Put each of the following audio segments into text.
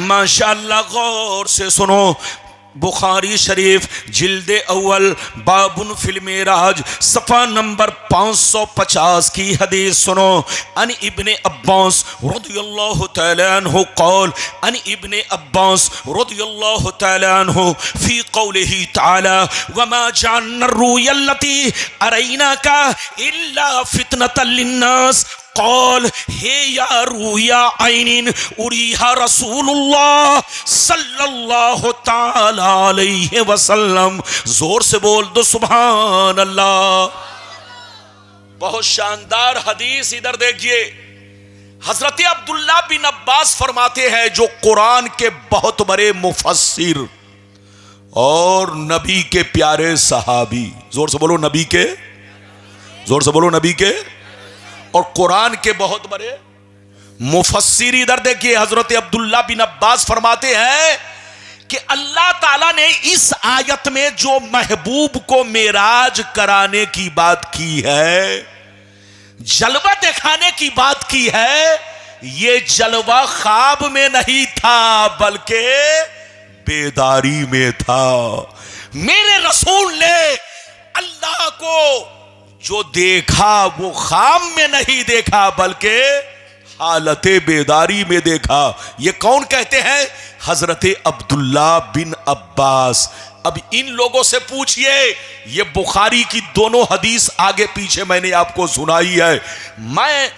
माशाअल्लाह गौर से सुनो। बुखारी शरीफ जिल्दे अव्वल बाबुन फिल मेराज सफ़ा नंबर 550 की हदीस सुनो। अन इब्ने अब्बास रज़ियल्लाहु तआला अन्हु क़ाल अन इब्ने अब्बास रज़ियल्लाहु तआला अन्हु फ़ी क़ौलिही तआला वमा जअलना रुयल्लती अरैनाका इल्ला फितनतल लिन्नास कौल हे या रूया आइनिन उरीहा रसूलुल्लाह सल्लल्लाहु ताला अलैहि वसल्लम। जोर से बोल दो सुभान अल्लाह। बहुत शानदार हदीस, इधर देखिए। हजरत अब्दुल्ला बिन अब्बास फरमाते हैं, जो कुरान के बहुत बड़े मुफस्सिर और नबी के प्यारे सहाबी, जोर से बोलो नबी के, जोर से बोलो नबी के और कुरान के बहुत बड़े मुफस्सिर। इधर देखिए, हजरत अब्दुल्ला बिन अब्बास फरमाते हैं कि अल्लाह ताला ने इस आयत में जो महबूब को मेराज कराने की बात की है, जलवा दिखाने की बात की है, ये जलवा ख्वाब में नहीं था बल्कि बेदारी में था। मेरे रसूल ने अल्लाह को जो देखा वो ख्वाब में नहीं देखा बल्कि हालते बेदारी में देखा। ये कौन कहते हैं? हजरत अब्दुल्ला बिन अब्बास। अब इन लोगों से पूछिए, ये बुखारी की दोनों हदीस आगे पीछे मैंने आपको सुनाई है। मैं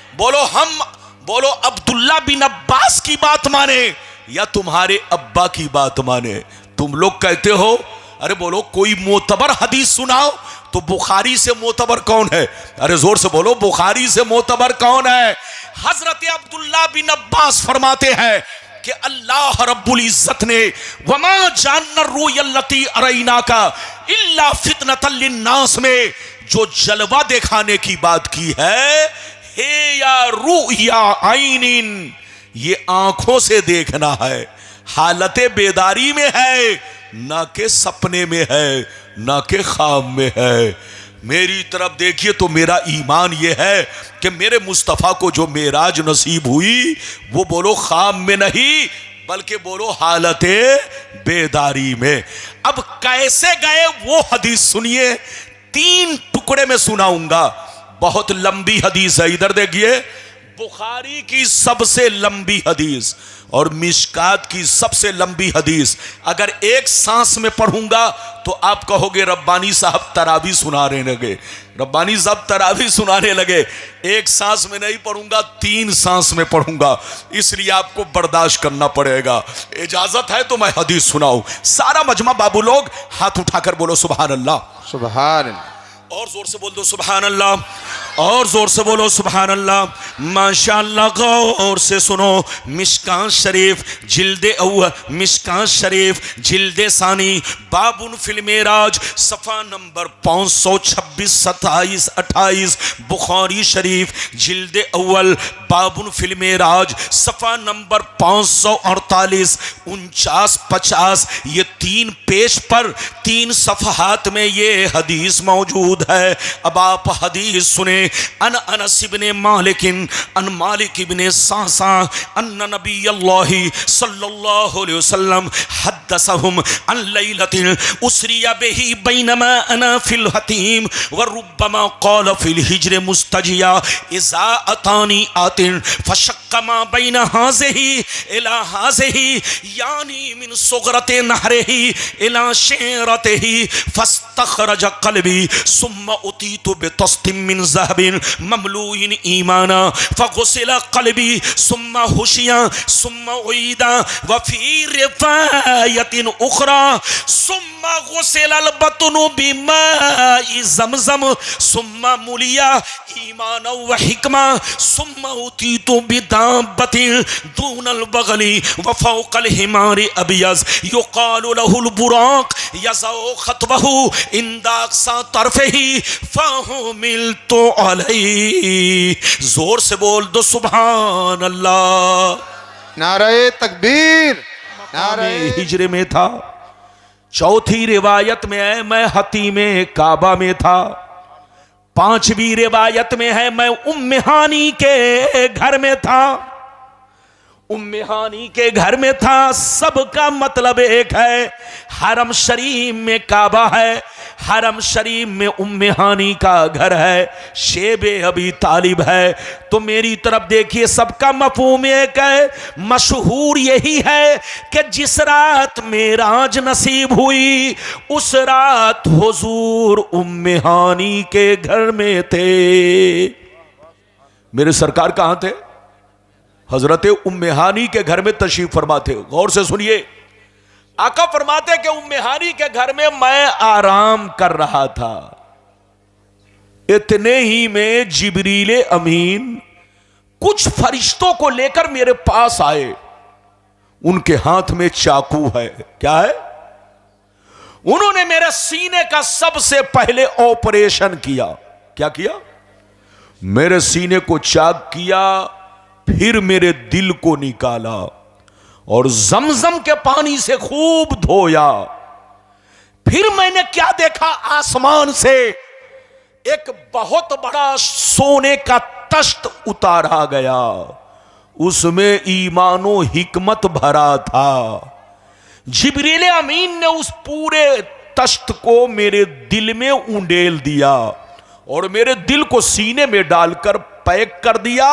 हम बोलो अब्दुल्ला बिन अब्बास की बात माने या तुम्हारे अब्बा की बात माने? तुम लोग कहते हो अरे बोलो कोई मोतबर हदीस सुनाओ, तो बुखारी से मोतबर कौन है? अरे जोर से बोलो बुखारी से मोतबर कौन है? हजरत अब्दुल्ला बिन अब्बास फरमाते हैं कि अल्लाह रब्बुल इज्जत ने वमा जानना रुयल्लती अरैना का इल्ला फितनतल लिन्नास में जो जलवा दिखाने की बात की है, हे या रुया आइनिन, ये आंखों से देखना है, हालते बेदारी में है, ना के सपने में है, ना के ख्वाब में है। मेरी तरफ देखिए तो मेरा ईमान यह है कि मेरे मुस्तफ़ा को जो मेराज नसीब हुई वो बोलो ख्वाब में नहीं बल्कि बोलो हालते बेदारी में। अब कैसे गए वो हदीस सुनिए, 3 टुकड़े में सुनाऊंगा। बहुत लंबी हदीस है, इधर देखिए। बुखारी की सबसे लंबी हदीस और मिशकात की सबसे लंबी हदीस अगर एक सांस में पढ़ूंगा तो आप कहोगे रब्बानी साहब तरावी सुनाने लगे, रब्बानी साहब तरावी सुनाने लगे। एक सांस में नहीं पढ़ूंगा, 3 सांस में पढ़ूंगा, इसलिए आपको बर्दाश्त करना पड़ेगा। इजाजत है तो मैं हदीस सुनाऊं। सारा मजमा बाबू लोग हाथ उठाकर बोलो सुभान अल्लाह, सुभान अल्लाह। और जोर से बोल दो सुभान अल्लाह, और जोर से बोलो सुभान अल्लाह। माशाअल्लाह गौर से सुनो। मिशकात शरीफ जिल्दे अव्वल, मिशकात शरीफ जिल्दे सानी बाबुन फिल मेराज सफ़ा नंबर 526, 27, 28। बुखारी शरीफ जिल्दे अव्वल बाबुन फिल मेराज सफ़ा नंबर 548, 49, 50। ये 3 पेज पर 3 सफ़हात में ये हदीस मौजूद है। अब आप हदीस सुने। अन अनस इब्ने मालिकिन अन मालिक इब्ने सासा अन्न नबी अल्लाह सल्लल्लाहु अलैहि वसल्लम हद्दसहुम अन लैलतिन उसरिया बिही बैनमा अना फिल हतीम व रुब्बमा क़ाल फिल हिज्र मुस्तजिया इज़ा अतानी आतिन फशक्क मा बैन हाज़िही इला हाज़िही यानी मिन सुग़रति नहरिही इला शेरतिही फस्तखरज क़ल्बी सुम्मा उतीतु बितस्तिम मिन ज़हबिन ममलूइन ईमाना फगुसिला क़ल्बी सुम्मा हुशिया सुम्मा उईदा व फ़ी रिवायतिन उख़रा सुम्मा गुसिलल बतनु बिमाइ ज़मज़म सुम्मा मुलिया ईमान व हिकमा सुम्मा उतीतु बिदाब्बतिन दूनल बगली व फ़ौक़ल हिमारि अबियज़ युक़ालु लहुल बुराक़ यज़उ ख़त्वहु इंदा अक़सा तरफ़िही फ़हुमिलतु अलैहि। जोर से बोल दो सुभान अल्लाह। नारे तकबीर, नारे हिजरे में था। चौथी रिवायत में है मैं हतीमे काबा में था। 5वीं रिवायत में है मैं उम्मे हानी के घर में था। उम्मे हानी के घर में था, सबका मतलब एक है। हरम शरीफ में काबा है, हरम शरीफ में उम्मे हानी का घर है, शेबे अबी तालिब है। तो मेरी तरफ देखिए, सबका मफहूम एक है, मशहूर यही है कि जिस रात मेराज नसीब हुई उस रात हुजूर उम्मे हानी के घर में थे। मेरे सरकार कहां थे? हजरत उम्मे हानी के घर में तशरीफ फरमा थे। गौर से सुनिए, आका फरमाते कि उम्मे हानी के घर में मैं आराम कर रहा था, इतने ही में जिब्रील अमीन कुछ फरिश्तों को लेकर मेरे पास आए। उनके हाथ में चाकू है। क्या है? उन्होंने मेरे सीने का सबसे पहले ऑपरेशन किया। क्या किया? मेरे सीने को चाक किया, फिर मेरे दिल को निकाला और जमजम के पानी से खूब धोया। फिर मैंने क्या देखा? आसमान से एक बहुत बड़ा सोने का तख्त उतारा गया, उसमें ईमानो हिकमत भरा था। जिब्रील अमीन ने उस पूरे तख्त को मेरे दिल में उंडेल दिया और मेरे दिल को सीने में डालकर पैक कर दिया,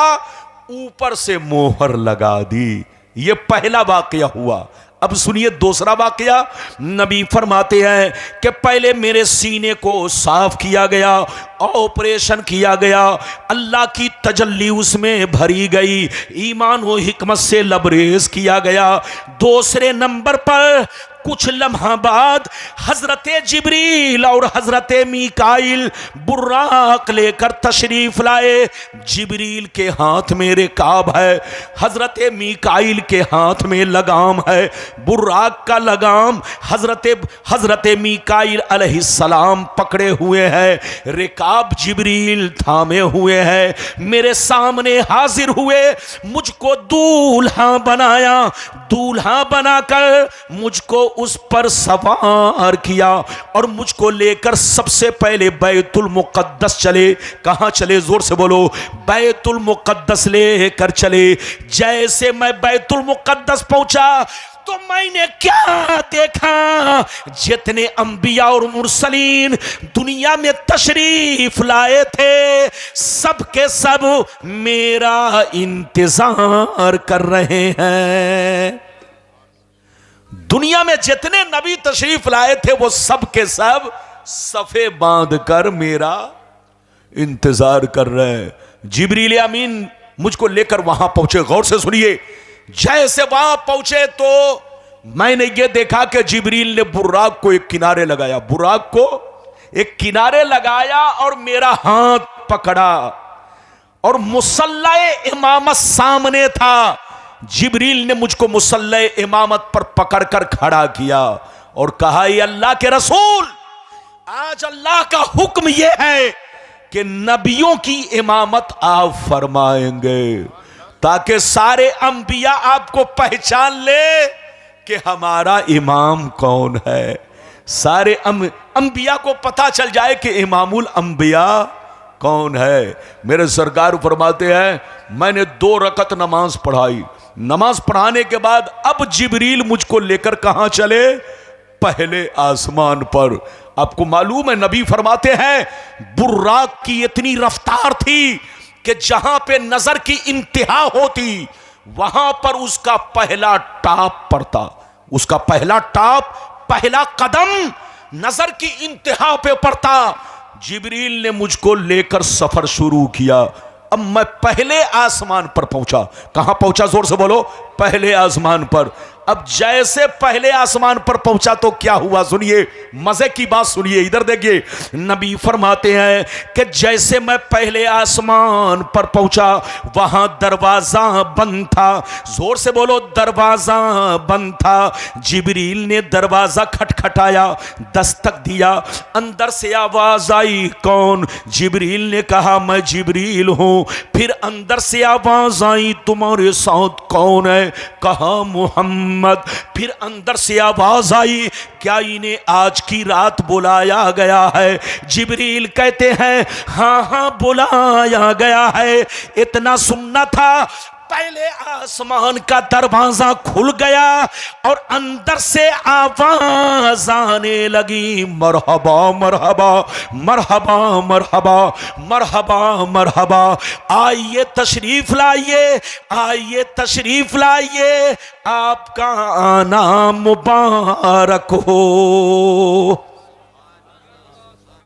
ऊपर से मोहर लगा दी। यह पहला वाकया हुआ। अब सुनिए दूसरा वाकया। नबी फरमाते हैं कि पहले मेरे सीने को साफ किया गया, ऑपरेशन किया गया, अल्लाह की तजल्ली उसमें भरी गई, ईमान व हिकमत से लबरेज किया गया। दूसरे नंबर पर कुछ लम्हा बाद हजरत जिब्रील और हजरत मीकाइल बुर्राक लेकर तशरीफ लाए। जिब्रील के हाथ में रिकाब है, हजरत मीकाइल के हाथ में लगाम है। बुर्राक का लगाम हजरत मीकाइल अलैहिस्सलाम पकड़े हुए हैं, रिकाब जिब्रील थामे हुए हैं। मेरे सामने हाजिर हुए, मुझको दूल्हा बनाया, दूल्हा बनाकर मुझको उस पर सवार किया और मुझको लेकर सबसे पहले बैतुल मुक़द्दस चले। कहां चले? जोर से बोलो। बैतुल मुक़द्दस लेकर चले। जैसे मैं बैतुल मुक़द्दस पहुंचा तो मैंने क्या देखा? जितने अंबिया और मुरसलीन दुनिया में तशरीफ लाए थे, सब के सब मेरा इंतजार कर रहे हैं। दुनिया में जितने नबी तशरीफ लाए थे वो सब के सब सफे बांध कर मेरा इंतजार कर रहे हैं। जिब्रील अमीन मुझको लेकर वहां पहुंचे। गौर से सुनिए, जैसे वहां पहुंचे तो मैंने ये देखा कि जिब्रील ने बुर्राक को एक किनारे लगाया, बुर्राक को एक किनारे लगाया और मेरा हाथ पकड़ा और मुसल्ला इमामत सामने था। जिब्रील ने मुझको मुसल्ला इमामत पर पकड़कर खड़ा किया और कहा, ये अल्लाह के रसूल, आज अल्लाह का हुक्म यह है कि नबियों की इमामत आप फरमाएंगे ताकि सारे अंबिया आपको पहचान ले कि हमारा इमाम कौन है। सारे अंबिया को पता चल जाए कि इमामुल अंबिया कौन है। मेरे सरकार फरमाते हैं, मैंने 2 रकत नमाज पढ़ाई। नमाज पढ़ाने के बाद अब जिब्रील मुझको लेकर कहां चले? पहले आसमान पर। आपको मालूम है, नबी फरमाते हैं बुर्राक की इतनी रफ्तार थी कि जहां पे नजर की इंतहा होती वहां पर उसका पहला टाप पड़ता, उसका पहला टाप, पहला कदम नजर की इंतहा पे पड़ता। जिब्रील ने मुझको लेकर सफर शुरू किया। अब मैं पहले आसमान पर पहुंचा। कहां पहुंचा? जोर से बोलो। पहले आसमान पर। अब जैसे पहले आसमान पर पहुंचा तो क्या हुआ? सुनिए, मजे की बात सुनिए, इधर देखिए। नबी फरमाते हैं कि जैसे मैं पहले आसमान पर पहुंचा वहां दरवाजा बंद था। जोर से बोलो, दरवाजा बंद था। जिब्रील ने दरवाजा खटखटाया, दस्तक दिया, अंदर से आवाज आई, कौन? जिब्रील ने कहा, मैं जिब्रील हूं। फिर अंदर से आवाज आई, तुम्हारे साथ कौन है? कहा, मोहम्मद। फिर अंदर से आवाज आई, क्या इन्हें आज की रात बुलाया गया है? जिब्रील कहते हैं, हां हां बुलाया गया है। इतना सुनना था, पहले आसमान का दरवाजा खुल गया और अंदर से आवाज आने लगी, मरहबा मरहबा मरहबा मरहबा मरहबा मरहबा, आइए तशरीफ लाइए, आइए तशरीफ लाइए, आपका आना मुबारक हो।